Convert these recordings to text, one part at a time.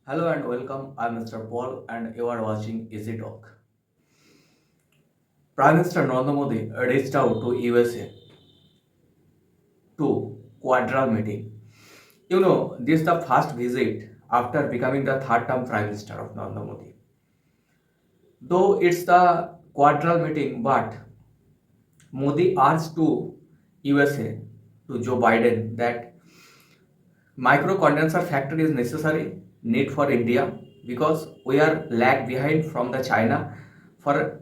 Hello and welcome. I'm Mr. Paul and you are watching Easy Talk. Prime Minister Narendra Modi reached out to USA to quadral meeting. This is the first visit after becoming the third term Prime Minister of Narendra Modi. Though it's the quadral meeting, but Modi asked to USA to Joe Biden that micro condenser factory is necessary need for India because we are lag behind from the China for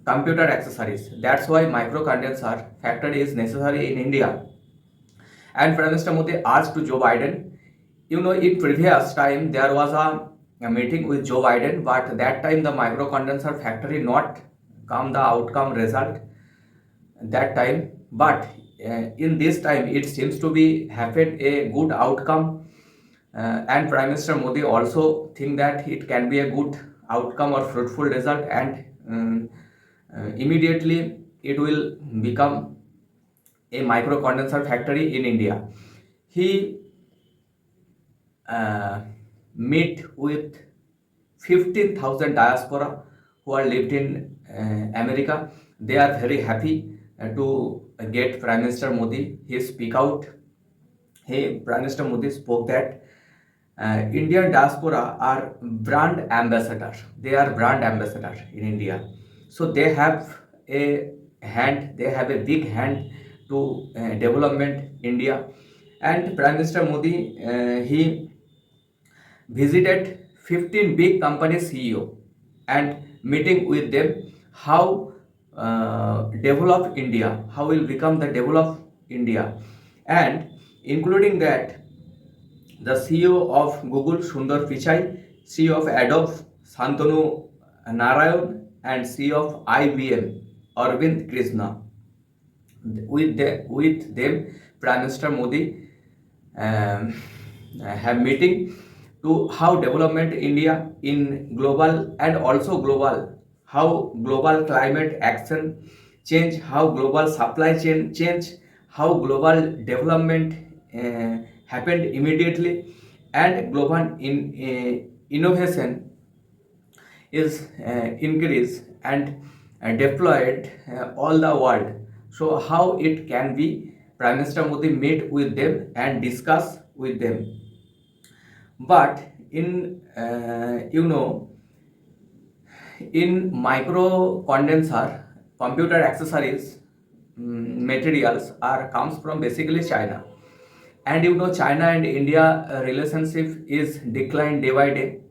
computer accessories. That's why micro condenser factory is necessary in India. And Prime Minister Modi asked to Joe Biden. In previous time there was a meeting with Joe Biden, but that time the micro condenser factory not come the outcome result that time. But in this time it seems to be happened a good outcome, and Prime Minister Modi also think that it can be a good outcome or fruitful result, and immediately it will become a micro condenser factory in India. He uh, meet with 15,000 diaspora who are lived in America. They are very happy to get Prime Minister Modi. He speak out. Prime Minister Modi spoke that Indian diaspora are brand ambassador. They are brand ambassador in India. So they have a hand. They have a big hand to development India. And Prime Minister Modi he visited 15 big company CEO and meeting with them how develop India, how will become the develop India, and including that the CEO of Google Sundar Pichai, CEO of Adobe Santanu Narayan, and CEO of IBM Arvind Krishna. With them, Prime Minister Modi um, have meeting to how development India in global and also global, how global climate action change, how global supply chain change, how global development happened immediately, and global innovation is increased and deployed all the world. So how it can be, Prime Minister Modi meet with them and discuss with them. But in micro condenser computer accessories, materials are comes from basically China. And China and India relationship is declined day by day.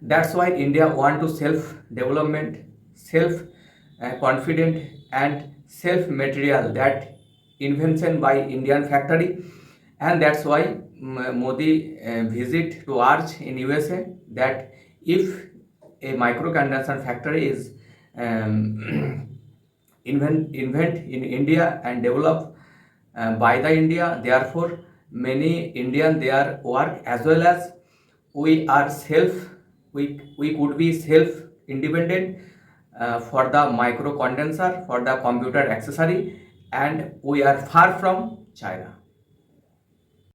That's why India want to self development, self confident, and self material that invention by Indian factory. And that's why Modi visit to urge in USA that if a micro condenser factory is um, invent in India and develop by the India, therefore many Indian they are work, as well as we are self, we could be self independent for the micro condenser, for the computer accessory, and we are far from China.